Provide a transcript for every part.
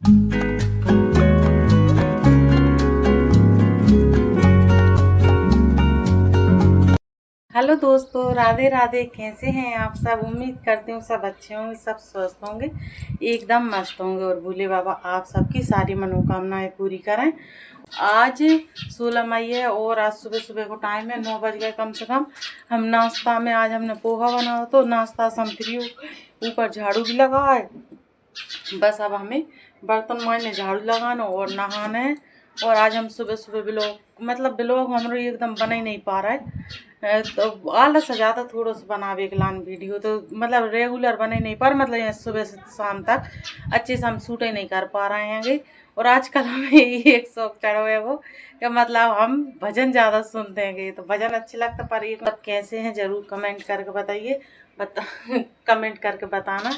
Hello दोस्तों, राधे राधे। कैसे हैं आप सब? उम्मीद करती हूँ सब अच्छे होंगे, सब स्वस्थ होंगे, एकदम मस्त होंगे और भोले बाबा आप सबकी सारी मनोकामनाएं पूरी करें। आज 16 मई है और आज सुबह सुबह को टाइम है 9 बज गए कम से कम। हम नाश्ता में आज हमने पोहा बनाया, तो नाश्ता से हम फ्री ऊपर झाड़ू भी लगा है। बस अब हमें बर्तन मांजने, झाड़ू लगाना और नहाना है। और आज हम सुबह सुबह ब्लॉग हमारे एकदम बना ही नहीं पा रहा है। तो आलस आ जाता थोड़ा सा बनावे के लान वीडियो, तो मतलब रेगुलर बने नहीं पर मतलब यहाँ सुबह से शाम तक अच्छे से हम शूट ही नहीं कर पा रहे हैं। और आजकल हमें एक शौक चढ़ा हुआ है वो कि मतलब हम भजन ज़्यादा सुनते हैं। तो भजन अच्छे लगता, पर एक मतलब कैसे हैं ज़रूर कमेंट करके बताइए, कमेंट करके बताना।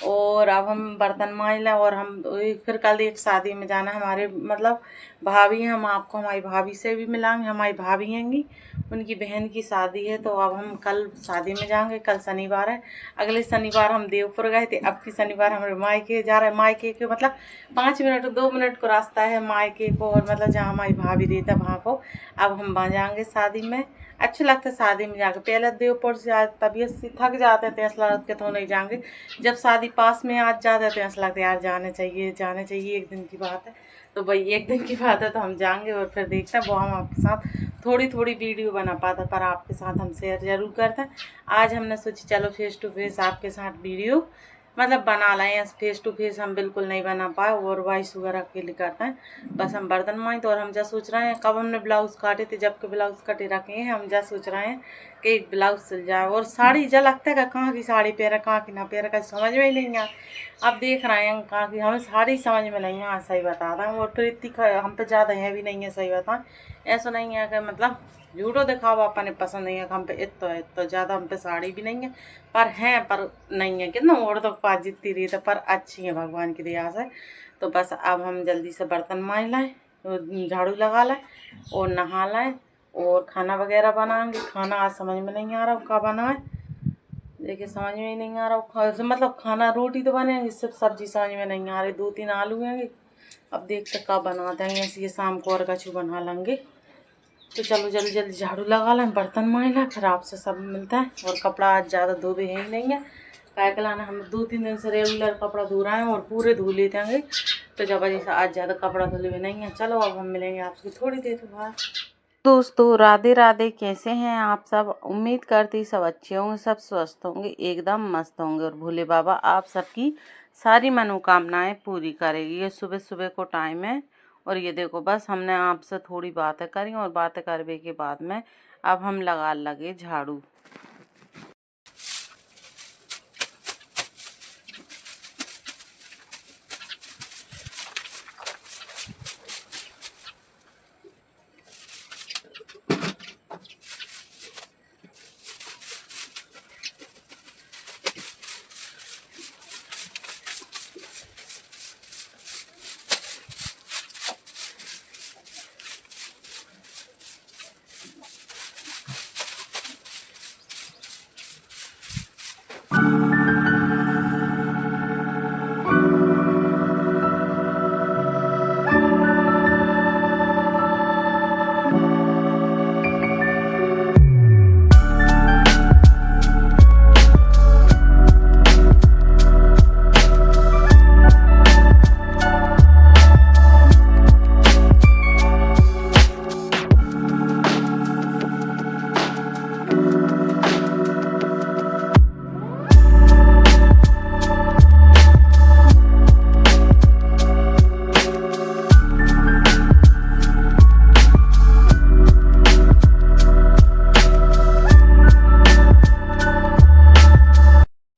और अब हम बर्तन मांज लें और हम फिर कल एक शादी में जाना है। हमारे मतलब भाभी हैं, हम आपको हमारी भाभी से भी मिलाएंगे। हमारी भाभी हैंगी, उनकी बहन की शादी है, तो अब हम कल शादी में जाएंगे। कल शनिवार है, अगले शनिवार हम देवपुर गए थे, अब की शनिवार हमारे मायके जा रहे हैं। मायके के मतलब 5 मिनट 2 मिनट का रास्ता है मायके को, और मतलब जहाँ हमारी भाभी रहता है वहाँ को। अब हम वहाँ जाएंगे शादी में। अच्छा लगता है शादी में जाकर। पहले देवपुर से आज तबीयत से थक जाते थे, ऐसा लगता तो नहीं जाएंगे। जब शादी पास में आज जाते थे ऐसा लगता है यार जाने चाहिए जाने चाहिए, एक दिन की बात है। तो भाई एक दिन की बात है तो हम जाएंगे और फिर देखते हैं। वो हम आपके साथ थोड़ी थोड़ी वीडियो बना पाता, पर आपके साथ हम शेयर जरूर करते हैं। आज हमने सोची चलो फेस टू फेस आपके साथ वीडियो मतलब बना लाए। फेस टू फेस हम बिल्कुल नहीं बना पाए और वॉइस वगैरह के लिए करते हैं। बस हम बर्तन मांज तो, और हम जब सोच रहे हैं कब हमने ब्लाउज काटे थे, जबकि ब्लाउज कटे रखे हैं। हम जब सोच रहे हैं कि एक ब्लाउज सिल जाए। और साड़ी जब लगता है कि कहाँ की साड़ी पहने कहाँ की ना पहने का समझ में ही नहीं आ। अब देख रहे हैं कहाँ की, हमें साड़ी समझ में नहीं आ, सही बता रहे हैं। और फिर इतनी हम पे ज़्यादा है भी नहीं है, सही बताएं। ऐसा नहीं है कि मतलब झूठो दिखावा अपने पसंद नहीं है कि हम पे इतना है, तो ज़्यादा हम पे साड़ी भी नहीं है, पर हैं पर नहीं है कितना और तो पास जितनी रही है, पर अच्छी है भगवान की दया से। तो बस अब हम जल्दी से बर्तन मांज लाएँ, तो झाड़ू लगा लाएँ और नहा लाएँ और खाना वगैरह बनाएंगे। खाना आज समझ में नहीं आ रहा क्या बनाए, देखिए समझ में ही नहीं आ रहा। मतलब खाना रोटी तो बनेगी, सिर्फ सब्जी समझ में नहीं आ रही। 2-3 आलू हैं, अब देखते कब बनाते हैं। ऐसे ये शाम को और कछु बना लेंगे। तो चलो जल्दी जल्दी झाड़ू लगा लें, बर्तन मांज लें, फिर आपसे सब मिलता है। और कपड़ा आज ज़्यादा धोबे है ही नहीं है, काय के लाना हम 2-3 दिन से रेगुलर कपड़ा धो रहे हैं और पूरे धो लेते हैं। तो जब वजह से आज ज़्यादा कपड़ा धुले हुए नहीं है। चलो अब हम मिलेंगे आपसे थोड़ी देर बाद। दोस्तों राधे राधे। कैसे हैं आप सब? उम्मीद करती सब अच्छे होंगे, सब स्वस्थ होंगे, एकदम मस्त होंगे। और भोले बाबा आप सबकी सारी मनोकामनाएं पूरी करेगी। ये सुबह सुबह को टाइम है और ये देखो बस हमने आपसे थोड़ी बातें करी और बातें करने के बाद में अब हम लगे झाड़ू।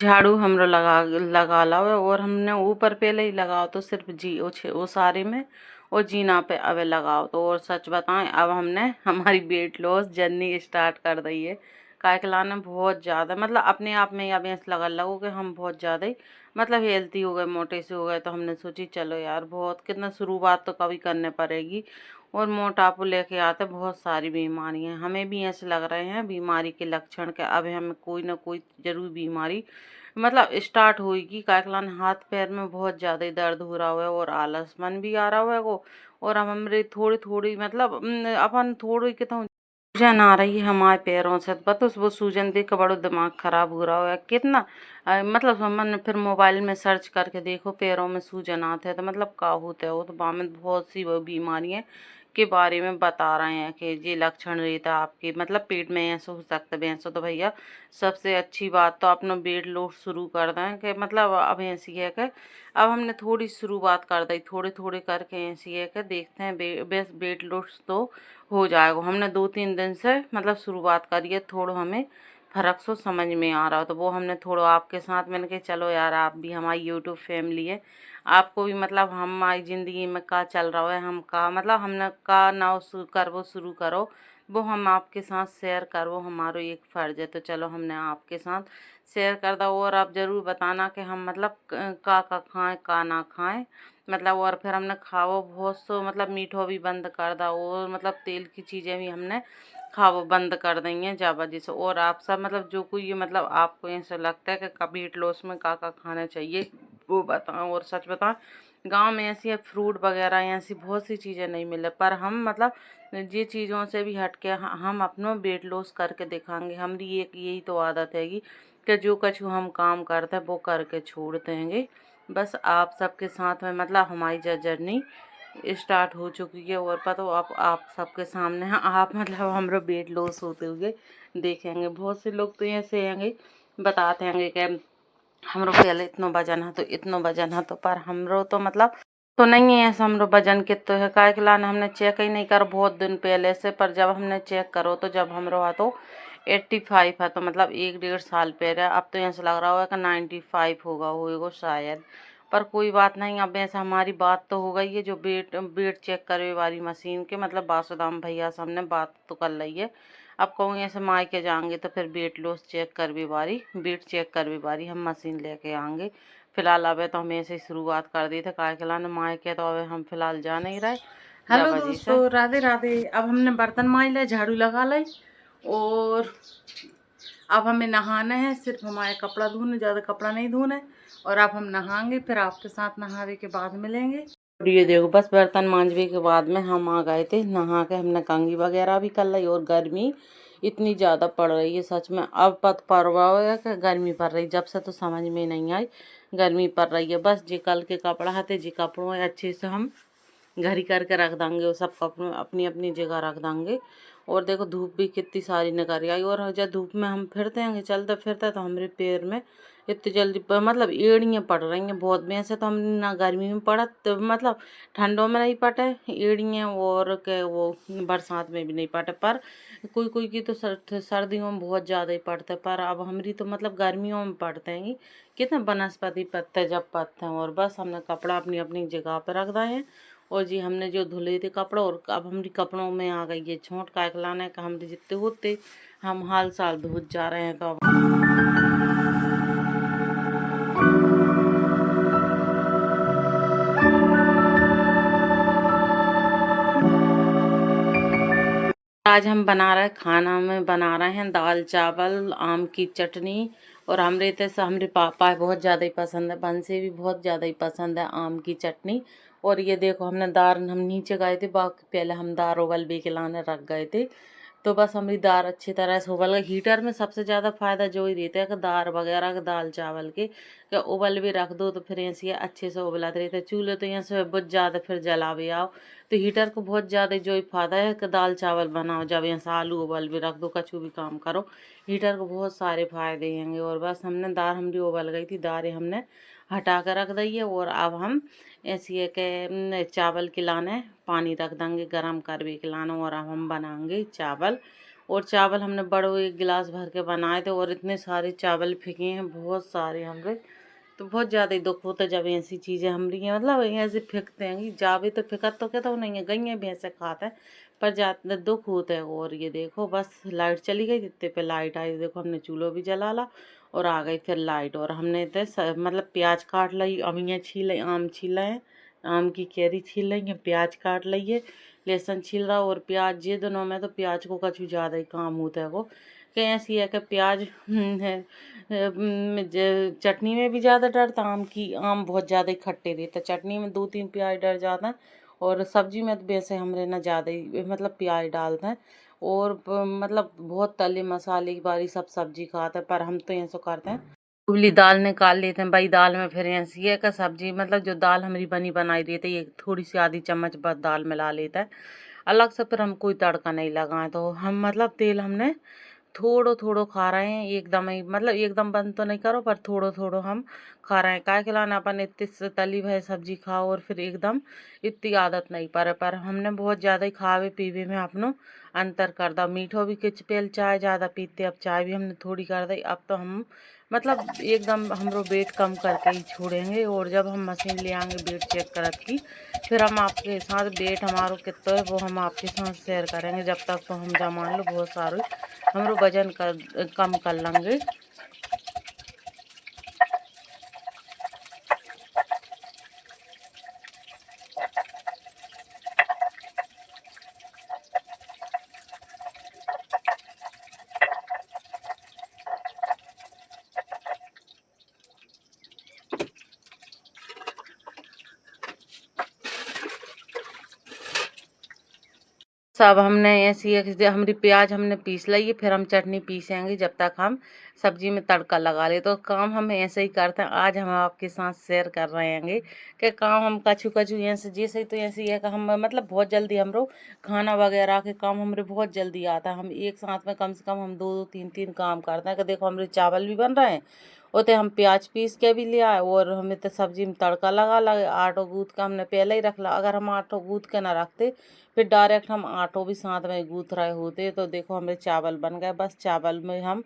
झाड़ू हमरो लगा लाओ और हमने ऊपर पहले ही लगाओ, तो सिर्फ जी वो सारे में और जीना पे अवे लगाओ। तो और सच बताएं अब हमने हमारी वेट लॉस जर्नी स्टार्ट कर दी है। काय के लाने बहुत ज़्यादा मतलब अपने आप में अब ऐसा लगो कि हम बहुत ज़्यादा ही मतलब हेल्थी हो गए, मोटे से हो गए। तो हमने सोची चलो यार बहुत कितना शुरुआत तो कभी करने पड़ेगी। और मोटापा लेके आते बहुत सारी बीमारियां, हमें भी ऐसे लग रहे हैं बीमारी के लक्षण के अब हमें कोई ना कोई जरूर बीमारी मतलब स्टार्ट होएगी। काकलान हाथ पैर में बहुत ज़्यादा ही दर्द हो रहा है और आलसपन भी आ रहा है वो। और अब हमरे थोड़ी थोड़ी मतलब अपन थोड़ी के तो सूजन आ रही है हमारे पैरों से, बस वो सूजन देख के बड़ो दिमाग खराब हो रहा है कितना। मतलब हमने फिर मोबाइल में सर्च करके देखो पैरों में सूजन आते हैं तो मतलब का होता है वो, तो बामें बहुत सी वो बीमारियां के बारे में बता रहे हैं कि ये लक्षण रहता है आपके मतलब पेट में ऐसा हो सकता है भैंसो। तो भैया सबसे अच्छी बात तो अपना वेट लॉस शुरू कर दें कि मतलब अब ऐसी है कि अब हमने थोड़ी शुरुआत कर दी, थोड़े थोड़े करके ऐसी है कि देखते हैं बेस वेट लॉस तो हो जाएगा। हमने 2-3 दिन से मतलब शुरुआत करी है, थोड़ा हमें फर्क सो समझ में आ रहा हो तो वो हमने थोड़ा आपके साथ मैंने कहा चलो यार आप भी हमारी यूट्यूब फैमिली है, आपको भी मतलब हमारी ज़िंदगी में का चल रहा है हम का मतलब हमने का ना करवो शुरू करो वो हम आपके साथ शेयर करो, हमारा एक फ़र्ज़ है। तो चलो हमने आपके साथ शेयर कर दो और आप ज़रूर बताना कि हम मतलब का खाएं का ना खाएं मतलब। और फिर हमने खाओ बहुत सो मतलब मीठो भी बंद कर दा और मतलब तेल की चीज़ें भी हमने खाओ बंद कर दी हैं ज़बरदस्ती से। और आप सब मतलब जो कोई मतलब आपको ऐसा लगता है कि वेट लॉस में का खाना चाहिए वो बताओ। और सच बताओ गांव में ऐसी फ्रूट वगैरह ऐसी बहुत सी चीज़ें नहीं मिले, पर हम मतलब ये चीज़ों से भी हट के हम अपना वेट लॉस करके दिखाएंगे। हमारी एक यही तो आदत हैगी कि जो कुछ हम काम करते हैं वो करके छोड़ देंगे। बस आप सबके साथ में मतलब हमारी जर्नी स्टार्ट हो चुकी है और पता हो आप सबके सामने हैं आप मतलब हमारा वेट लॉस होते हुए देखेंगे। बहुत से लोग तो ऐसे हैंगे बताते हैंगे कि हमरो पहले इतना वजन है तो इतना वजन है, तो पर हमरो तो मतलब तो नहीं है ऐसा हमरो वजन कितो है काय के लाने हमने चेक ही नहीं कर बहुत दिन पहले से। पर जब हमने चेक करो तो जब हमरो है तो 85 है, तो मतलब 1-1.5 साल पहले। अब तो ऐसा लग रहा है कि 95 होगा शायद। पर कोई बात नहीं, अब ऐसा हमारी बात तो हो गई है जो वेट वेट चेक करे वाली मशीन के मतलब बासुदाम भैया से हमने बात तो कर ली है। अब कहूँ ऐसे मायके जाएंगे तो फिर वेट लॉस चेक कर भी बारी वेट चेक कर भी बारी हम मशीन लेके आएंगे। फिलहाल अब तो हम ऐसे ही शुरुआत कर दी थे काय के लाने मायके, तो अब हम फिलहाल जा नहीं रहे। हेलो दोस्तों, राधे राधे। अब हमने बर्तन मांज लिया, झाड़ू लगा ली और अब हमें नहाना है। सिर्फ हमारे कपड़ा धोने, ज़्यादा कपड़ा नहीं धोना है। और अब हम नहाएंगे फिर आपके साथ नहावे के बाद मिलेंगे। और ये देखो बस बर्तन मांजने के बाद में हम आ गए थे नहा के, हमने कंघी वगैरह भी कर ली। और गर्मी इतनी ज़्यादा पड़ रही है सच में, अब पत परवा है कि गर्मी पड़ रही जब से तो समझ में नहीं आई गर्मी पड़ रही है। बस जी कल के कपड़ा है जी कपड़ों अच्छे से हम घर ही करके रख देंगे, वो सब कपड़ों अपनी अपनी जगह रख देंगे। और देखो धूप भी कितनी सारी निकल आई और जब धूप में हम फिरते हैं चलते फिरते तो हमारे पैर में इतनी जल्दी मतलब एड़ियाँ पड़ रही हैं बहुत। वैसे तो हम ना गर्मी में पड़ा तो मतलब ठंडों में नहीं पटे एड़ियाँ और के वो बरसात में भी नहीं पटे। पर कोई कोई की तो सर्दियों में बहुत ज़्यादा ही पड़ते, पर अब हमारी तो मतलब गर्मियों में पड़ते हैं। कितने वनस्पति पत्ते जब पत्ते हैं। और बस हमने कपड़ा अपनी अपनी जगह पर रख दिए हैं। और जी हमने जो धुले थे कपड़े और अब हमारी कपड़ों में आ गई ये छोट का लाने का हमारे जितने होते हम हाल साल धोत जा रहे हैं। तो आज हम बना रहे खाना में बना रहे हैं दाल चावल आम की चटनी। और हमरे तो हमारे पापा बहुत ज़्यादा ही पसंद है, बंसे भी बहुत ज़्यादा ही पसंद है आम की चटनी। और ये देखो हमने दाल हम नीचे गए थे बाकी पहले हम दाल उबल भी के लाने रख गए थे। तो बस हमारी दाल अच्छी तरह से उबल गई। हीटर में सबसे ज़्यादा फ़ायदा जो ही रहता है कि दाल वगैरह के दाल चावल के कि उबल भी रख दो तो फिर ऐसे अच्छे से उबलते रहते। चूल्हे तो यहाँ से बहुत ज़्यादा फिर जलावे आओ, तो हीटर को बहुत ज़्यादा जो ही फायदा है कि दाल चावल बनाओ जब यहाँ से आलू उबल भी रख दो कछु भी काम करो हीटर को बहुत सारे फायदे हैं। और बस हमने दाल हमारी उबल गई थी, दाल हमने हटा कर रख दी है। और अब हम ऐसे है कि चावल खिलाने पानी रख देंगे गरम कर भी खिलाना। और अब हम बनाएंगे चावल। और चावल हमने बड़ो 1 गिलास भर के बनाए थे और इतने सारे चावल फेंके हैं बहुत सारे हमरे। तो बहुत ज़्यादा ही दुख होता है जब ऐसी चीज़ें हमारी हैं मतलब ऐसे फेंकते हैं जावे तो फेंकत तो कहता नहीं है गई हैं भैंसे खाते हैं पर ज़्यादा दुख होता है। और ये देखो बस लाइट चली गई जितने पे लाइट आई देखो हमने चूल्हा भी जला ला और आ गई फिर लाइट। और हमने तो मतलब प्याज काट ली अमियाँ छील आम छील हैं, आम की कैरी छील लेंगे प्याज काट लिए लहसुन छील रहा और प्याज ये दोनों में तो प्याज को कछु ज़्यादा ही काम होता है वो कि ऐसी है कि प्याज चटनी में भी ज़्यादा डरता, आम बहुत ज़्यादा ही खट्टे रहते, चटनी में 2-3 प्याज डर जाता है और सब्जी में तो वैसे हमरे ना ज़्यादा ही मतलब प्याज डालते हैं। और मतलब बहुत तले मसाले की बारी सब सब्जी खाते हैं, पर हम तो ऐसा करते हैं उबली दाल निकाल लेते हैं भाई। दाल में फिर ऐसी है का सब्जी मतलब जो दाल हमारी बनी बनाई देती है, ये थोड़ी सी आधी चम्मच बस दाल मिला लेता है अलग से, फिर हम कोई तड़का नहीं लगाए। तो हम मतलब तेल हमने थोड़ो थोड़ो खा रहे हैं, एकदम ही मतलब एकदम बंद तो नहीं करो, पर थोड़ो थोड़ो हम खा रहे हैं। काय खिलाना अपन इतनी तली भरी सब्जी खाओ और फिर एकदम इतनी आदत नहीं पर हमने बहुत ज़्यादा ही खावे पीवे में अपनो अंतर कर दा। मीठो भी किच पहल चाय ज़्यादा पीते, अब चाय भी हमने थोड़ी कर दी। अब तो हम मतलब एकदम हमरो वेट कम करके ही छोड़ेंगे, और जब हम मशीन ले आएंगे वेट चेक करत की, फिर हम आपके साथ वेट हमारो कितना है वो हम आपके साथ शेयर करेंगे। जब तक तो हम जमान लो बहुत सारे हमरो वजन कम कर लेंगे। सब हमने ऐसी हमारी प्याज हमने पीस ली है, फिर हम चटनी पीसेंगे जब तक हम सब्जी में तड़का लगा ले। तो काम हम ऐसे ही करते हैं। आज हम आपके साथ शेयर कर रहे हैं कि काम हम कछु कछु ऐसे जैसे तो ऐसे ही है कि हम मतलब बहुत जल्दी हमरो खाना वगैरह के काम हमरे बहुत जल्दी आता है। हम एक साथ में कम से कम हम 2-2 3-3 काम करते हैं कि देखो हमारे चावल भी बन रहे हैं, उते हम प्याज पीस के भी ले आए और हमें तो सब्जी में तड़का लगा लगे। आटो गूँथ का हमने पहले ही रख ला। अगर हम आटो गूँथ के ना रखते फिर डायरेक्ट हम आटो भी साथ में गूँथ रहे होते तो देखो हमारे चावल बन गए। बस चावल में हम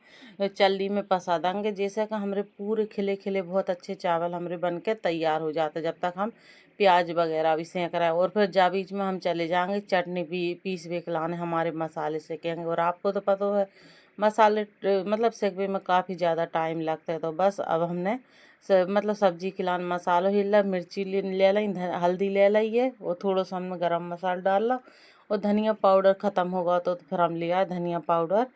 चल्ली में पसा देंगे, जैसे कि हमारे पूरे खिले खिले बहुत अच्छे चावल हमारे बन के तैयार हो जाते, जब तक हम प्याज वगैरह भी सेंक रहे हैं। और फिर जा बीच में हम चले जाएंगे चटनी भी पीस वे के लाने, हमारे मसाले सेकेंगे। और आपको तो पता है मसाले मतलब सेकने में काफ़ी ज़्यादा टाइम लगता है। तो बस अब हमने मतलब सब्जी के लाने मसालो हिला, मिर्ची ले ली, हल्दी ले ली है और थोड़ा सा हमने गरम मसाला डाला और धनिया पाउडर ख़त्म होगा तो फिर हम ले आए धनिया पाउडर।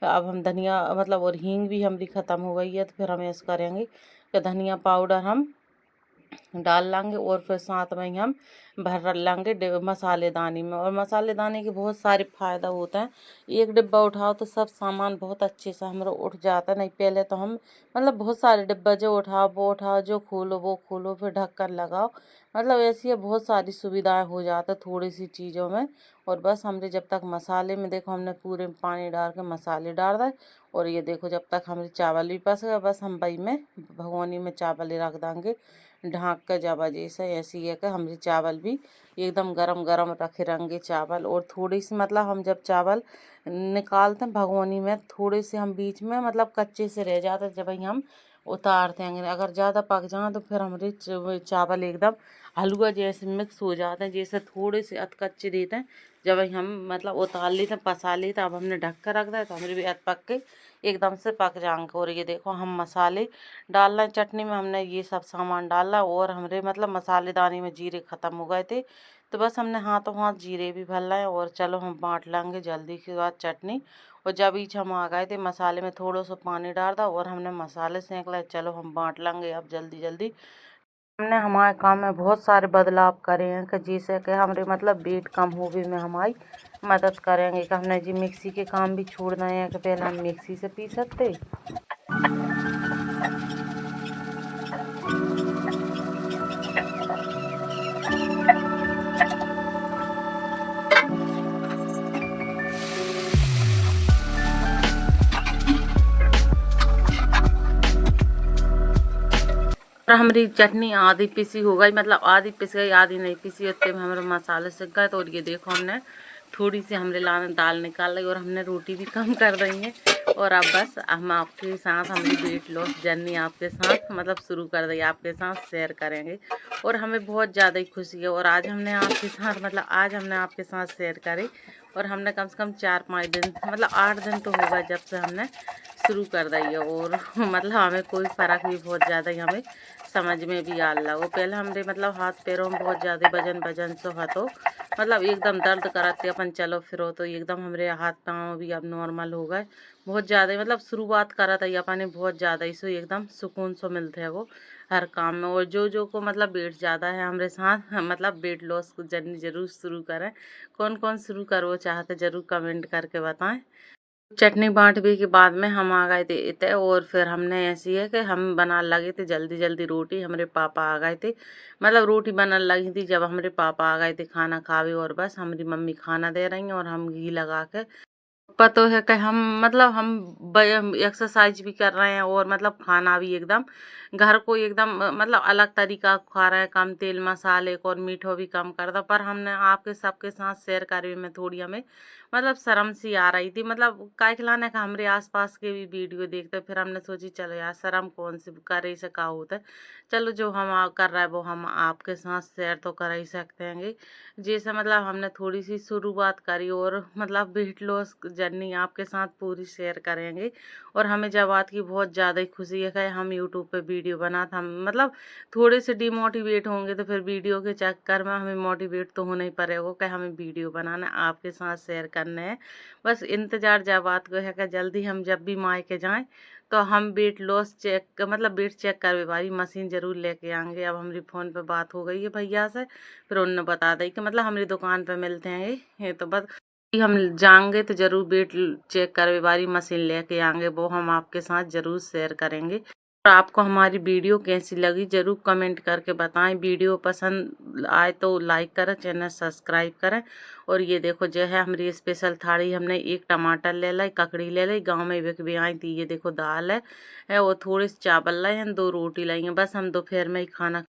अब हम धनिया मतलब और हींग भी हमारी ख़त्म हो गई है, तो फिर हम ऐसा करेंगे कि धनिया पाउडर हम डाल लेंगे और फिर साथ में ही हम भर लेंगे मसालेदानी में। और मसालेदानी के बहुत सारे फ़ायदा होते हैं। एक डिब्बा उठाओ तो सब सामान बहुत अच्छे से हमारा उठ जाता है। नहीं पहले तो हम मतलब बहुत सारे डिब्बा जो उठाओ वो उठाओ, जो खोलो वो खोलो, फिर ढक्कन लगाओ, मतलब ऐसी है बहुत सारी सुविधाएं हो जाता है थोड़ी सी चीज़ों में। और बस हमने जब तक मसाले में देखो हमने पूरे पानी डाल के मसाले डाल दें, और ये देखो जब तक हमारे चावल भी पस गए, बस हम बई में भगोनी में चावल ही रख देंगे ढाँक के। जब जैसे ऐसी है कि हमारे चावल भी एकदम गरम गरम रखे रहेंगे चावल। और थोड़ी सी मतलब हम जब चावल निकालते हैं भगोनी में, थोड़े से हम बीच में मतलब कच्चे से रह जाते हैं, जब हम उतारते हैं अगर ज़्यादा पक जाए तो फिर हमारे चावल एकदम हलवा जैसे मिक्स हो जाते हैं, जैसे थोड़े से अध कच्चे देते हैं। जब हम मतलब उतार लेते हैं पसा लेते हैं, अब हमने ढक कर रख दिया तो हमारे भी अध पक के एकदम से पक जाएंगे। और ये देखो हम मसाले डाल रहे हैं चटनी में, हमने ये सब सामान डाला और हमारे मतलब मसालेदानी में जीरे ख़त्म हो गए थे, तो बस हमने हाथों हाथ जीरे भी भर लाए। और चलो हम बांट लेंगे जल्दी के बाद चटनी। और जब बीच हम आ गए थे मसाले में थोड़ा सा पानी डाल दा और हमने मसाले सेंक लाए। चलो हम बांट लेंगे अब जल्दी जल्दी। हमने हमारे काम में बहुत सारे बदलाव करे हैं कि जिससे कि हमारे मतलब वेट कम होने में हमारी मदद करेंगे। कि हमने जी मिक्सी के काम भी छोड़ रहे हैं कि पहले हम मिक्सी से पी सकते। और हमारी चटनी आधी पिसी हो गई, मतलब आधी पिस गई आधी नहीं पिसी, उतने में हमारे मसाले सीख गए। तो और ये देखो हमने थोड़ी सी हमरे लाने दाल निकाल ली और हमने रोटी भी कम कर दी है। और अब बस हम आपके साथ हमारी वेट लॉस जर्नी आपके साथ मतलब शुरू कर दी, आपके साथ शेयर करेंगे। और हमें बहुत ज़्यादा ही खुशी है। और आज हमने आपके साथ मतलब आज हमने आपके साथ शेयर करी। और हमने कम से कम 4-5 दिन मतलब 8 दिन तो होगा जब से हमने शुरू कर दी है। और मतलब हमें कोई फ़र्क भी बहुत ज़्यादा ही हमें समझ में भी आ रहा। वो पहले हमरे मतलब हाथ पैरों में बहुत ज़्यादा वजन वजन सो हतो, मतलब एकदम दर्द कराते अपन चलो फिरो, तो एकदम हमरे हाथ पाँव भी अब नॉर्मल हो गए बहुत ज़्यादा। मतलब शुरुआत करा था अपन ने बहुत ज़्यादा ही, सो एकदम सुकून सो मिलते है वो हर काम में। और जो को मतलब वेट ज़्यादा है हमारे साथ मतलब वेट लॉस जर्नी जरूर शुरू करें। कौन कौन शुरू करो चाहते जरूर कमेंट करके बताएं। चटनी बांटने के बाद में हम आ गए थे इतने, और फिर हमने ऐसी है कि हम बना लगे थे जल्दी जल्दी रोटी। हमारे पापा आ गए थे, मतलब रोटी बनने लगी थी जब हमारे पापा आ गए थे खाना खावे। और बस हमारी मम्मी खाना दे रही हैं और हम घी लगा के पतो है कि हम मतलब हम एक्सरसाइज भी कर रहे हैं और मतलब खाना भी एकदम घर को एकदम मतलब अलग तरीका का खा रहे हैं, कम तेल मसाले को और मीठो भी कम कर दो। पर हमने आपके सबके साथ शेयर करे में थोड़ी हमें मतलब शर्म सी आ रही थी, मतलब काय खिलाने का हमारे आसपास के भी वीडियो देखते, फिर हमने सोची चलो यार शर्म कौन सी करे से का होता है, चलो जो हम कर रहे हैं वो हम आपके साथ शेयर तो कर ही सकते हैं। जैसे मतलब हमने थोड़ी सी शुरुआत करी और मतलब वेट लॉस जर्नी आपके साथ पूरी शेयर करेंगे। और हमें जब बात की बहुत ज़्यादा ही खुशी है कि हम यूट्यूब पे वीडियो बनाते, हम मतलब थोड़े से डिमोटिवेट होंगे तो फिर वीडियो के चक्कर में हमें मोटिवेट तो होना ही पड़ेगा कि हमें वीडियो बनाना आपके साथ शेयर करने हैं। बस इंतज़ार जब बात को है कि जल्दी हम जब भी मायके जाएँ तो हम वेट लॉस चेक मतलब वेट चेक करवे वाली मशीन ज़रूर लेके आएंगे। अब हमारी फ़ोन पे बात हो गई है भैया से, फिर उन्होंने बता दी कि मतलब हमारी दुकान पे मिलते हैं ये तो बस हम जाएंगे तो ज़रूर वेट चेक करवे वाली मशीन लेके आएंगे, वो हम आपके साथ ज़रूर शेयर करेंगे। और आपको हमारी वीडियो कैसी लगी ज़रूर कमेंट करके बताएं। वीडियो पसंद आए तो लाइक करें, चैनल सब्सक्राइब करें। और ये देखो जो है हमारी स्पेशल थाली, हमने एक टमाटर ले लाई, ककड़ी ले लाई, गांव में बिक भी आई थी। ये देखो दाल है और थोड़े से चावल लाए हैं, 2 रोटी लाई हैं। बस हम दोपहर में ही खाना